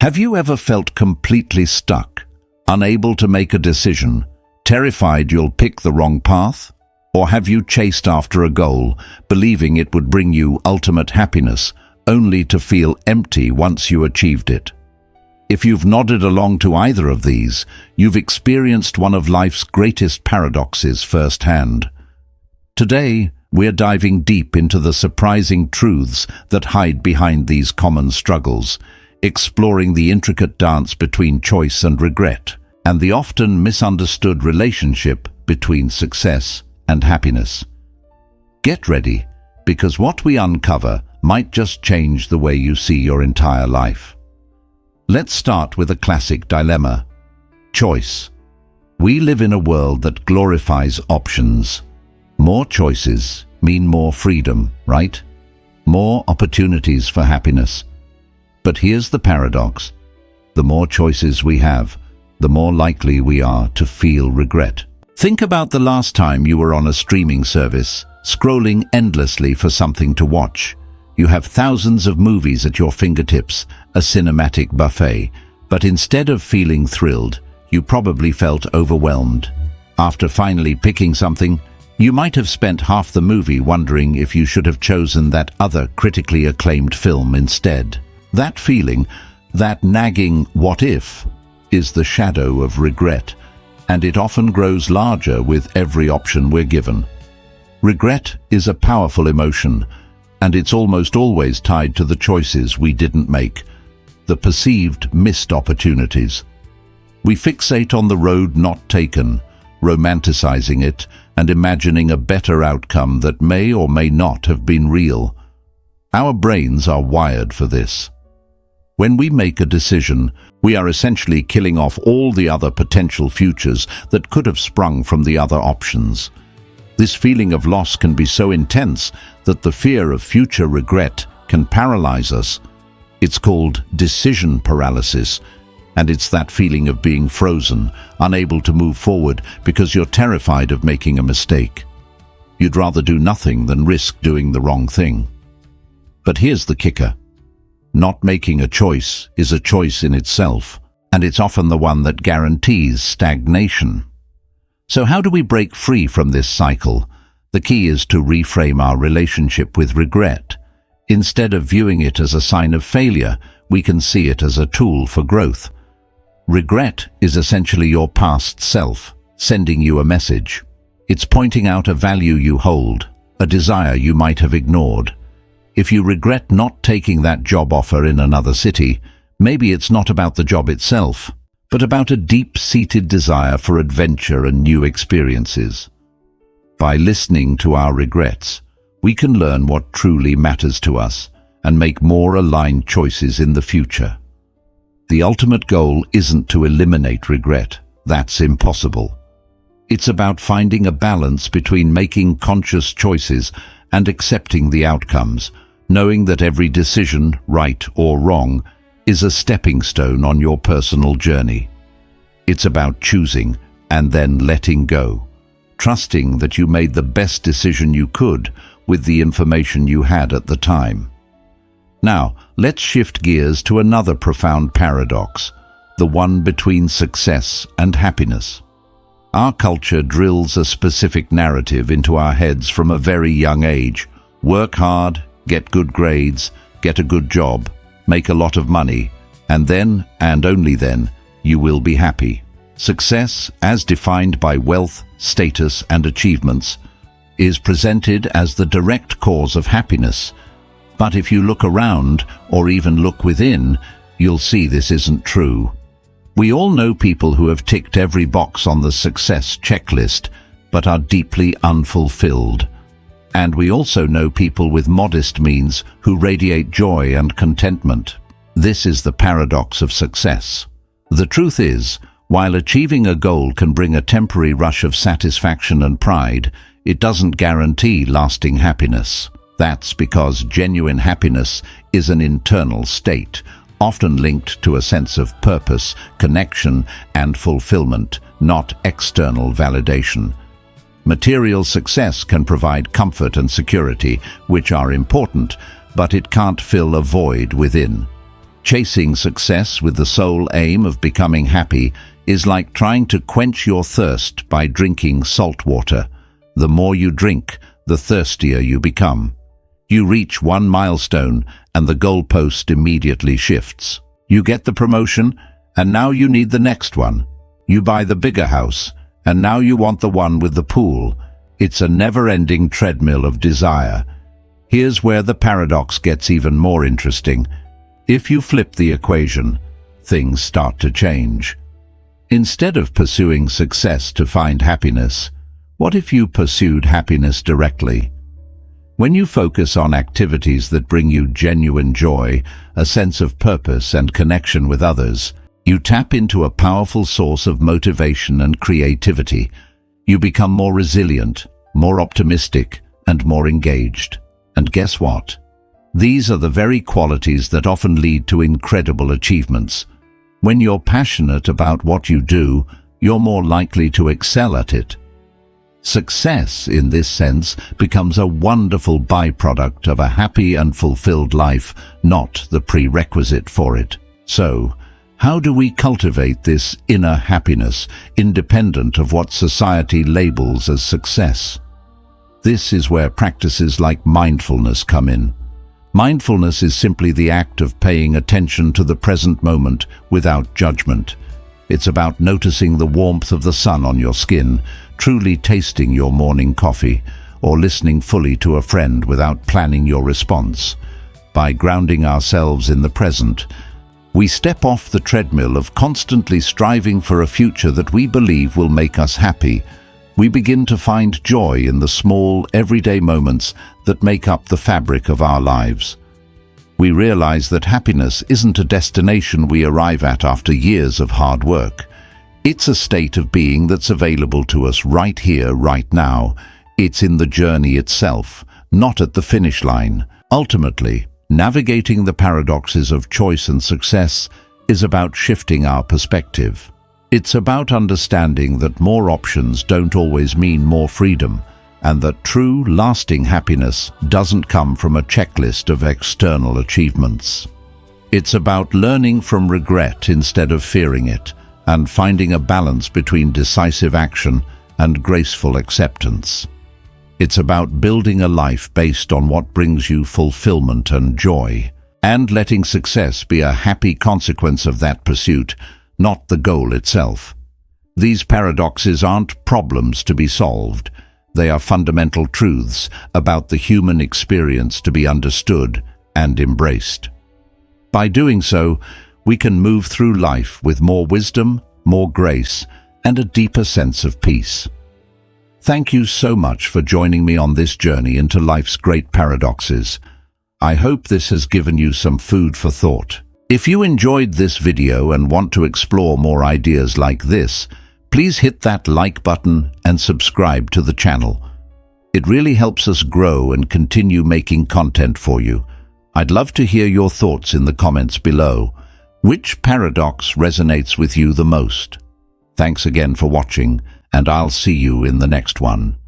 Have you ever felt completely stuck, unable to make a decision, terrified you'll pick the wrong path? Or have you chased after a goal, believing it would bring you ultimate happiness, only to feel empty once you achieved it? If you've nodded along to either of these, you've experienced one of life's greatest paradoxes firsthand. Today, we're diving deep into the surprising truths that hide behind these common struggles, exploring the intricate dance between choice and regret, and the often misunderstood relationship between success and happiness. Get ready, because what we uncover might just change the way you see your entire life. Let's start with a classic dilemma: choice. We live in a world that glorifies options. More choices mean more freedom, right? More opportunities for happiness. But here's the paradox: the more choices we have, the more likely we are to feel regret. Think about the last time you were on a streaming service, scrolling endlessly for something to watch. You have thousands of movies at your fingertips, a cinematic buffet, but instead of feeling thrilled, you probably felt overwhelmed. After finally picking something, you might have spent half the movie wondering if you should have chosen that other critically acclaimed film instead. That feeling, that nagging "what if," is the shadow of regret, and it often grows larger with every option we're given. Regret is a powerful emotion, and it's almost always tied to the choices we didn't make, the perceived missed opportunities. We fixate on the road not taken, romanticizing it and imagining a better outcome that may or may not have been real. Our brains are wired for this. When we make a decision, we are essentially killing off all the other potential futures that could have sprung from the other options. This feeling of loss can be so intense that the fear of future regret can paralyze us. It's called decision paralysis, and it's that feeling of being frozen, unable to move forward because you're terrified of making a mistake. You'd rather do nothing than risk doing the wrong thing. But here's the kicker. Not making a choice is a choice in itself, and it's often the one that guarantees stagnation. So how do we break free from this cycle? The key is to reframe our relationship with regret. Instead of viewing it as a sign of failure, we can see it as a tool for growth. Regret is essentially your past self, sending you a message. It's pointing out a value you hold, a desire you might have ignored. If you regret not taking that job offer in another city, maybe it's not about the job itself, but about a deep-seated desire for adventure and new experiences. By listening to our regrets, we can learn what truly matters to us and make more aligned choices in the future. The ultimate goal isn't to eliminate regret. That's impossible. It's about finding a balance between making conscious choices and accepting the outcomes, knowing that every decision, right or wrong, is a stepping stone on your personal journey. It's about choosing and then letting go, trusting that you made the best decision you could with the information you had at the time. Now, let's shift gears to another profound paradox, the one between success and happiness. Our culture drills a specific narrative into our heads from a very young age. Work hard, get good grades, get a good job, make a lot of money, and then, and only then, you will be happy. Success, as defined by wealth, status, and achievements, is presented as the direct cause of happiness. But if you look around, or even look within, you'll see this isn't true. We all know people who have ticked every box on the success checklist, but are deeply unfulfilled. And we also know people with modest means who radiate joy and contentment. This is the paradox of success. The truth is, while achieving a goal can bring a temporary rush of satisfaction and pride, it doesn't guarantee lasting happiness. That's because genuine happiness is an internal state, often linked to a sense of purpose, connection, and fulfillment, not external validation. Material success can provide comfort and security, which are important, but it can't fill a void within. Chasing success with the sole aim of becoming happy is like trying to quench your thirst by drinking salt water. The more you drink, the thirstier you become. You reach one milestone and the goalpost immediately shifts. You get the promotion and now you need the next one. You buy the bigger house and now you want the one with the pool. It's a never-ending treadmill of desire. Here's where the paradox gets even more interesting. If you flip the equation, things start to change. Instead of pursuing success to find happiness, what if you pursued happiness directly? When you focus on activities that bring you genuine joy, a sense of purpose and connection with others, you tap into a powerful source of motivation and creativity. You become more resilient, more optimistic, and more engaged. And guess what? These are the very qualities that often lead to incredible achievements. When you're passionate about what you do, you're more likely to excel at it. Success, in this sense, becomes a wonderful byproduct of a happy and fulfilled life, not the prerequisite for it. So, how do we cultivate this inner happiness, independent of what society labels as success? This is where practices like mindfulness come in. Mindfulness is simply the act of paying attention to the present moment without judgment. It's about noticing the warmth of the sun on your skin, truly tasting your morning coffee, or listening fully to a friend without planning your response. By grounding ourselves in the present, we step off the treadmill of constantly striving for a future that we believe will make us happy. We begin to find joy in the small, everyday moments that make up the fabric of our lives. We realize that happiness isn't a destination we arrive at after years of hard work. It's a state of being that's available to us right here, right now. It's in the journey itself, not at the finish line. Ultimately, navigating the paradoxes of choice and success is about shifting our perspective. It's about understanding that more options don't always mean more freedom, and that true, lasting happiness doesn't come from a checklist of external achievements. It's about learning from regret instead of fearing it, and finding a balance between decisive action and graceful acceptance. It's about building a life based on what brings you fulfillment and joy, and letting success be a happy consequence of that pursuit, not the goal itself. These paradoxes aren't problems to be solved. They are fundamental truths about the human experience to be understood and embraced. By doing so, we can move through life with more wisdom, more grace, and a deeper sense of peace. Thank you so much for joining me on this journey into life's great paradoxes. I hope this has given you some food for thought. If you enjoyed this video and want to explore more ideas like this, please hit that like button and subscribe to the channel. It really helps us grow and continue making content for you. I'd love to hear your thoughts in the comments below. Which paradox resonates with you the most? Thanks again for watching, and I'll see you in the next one.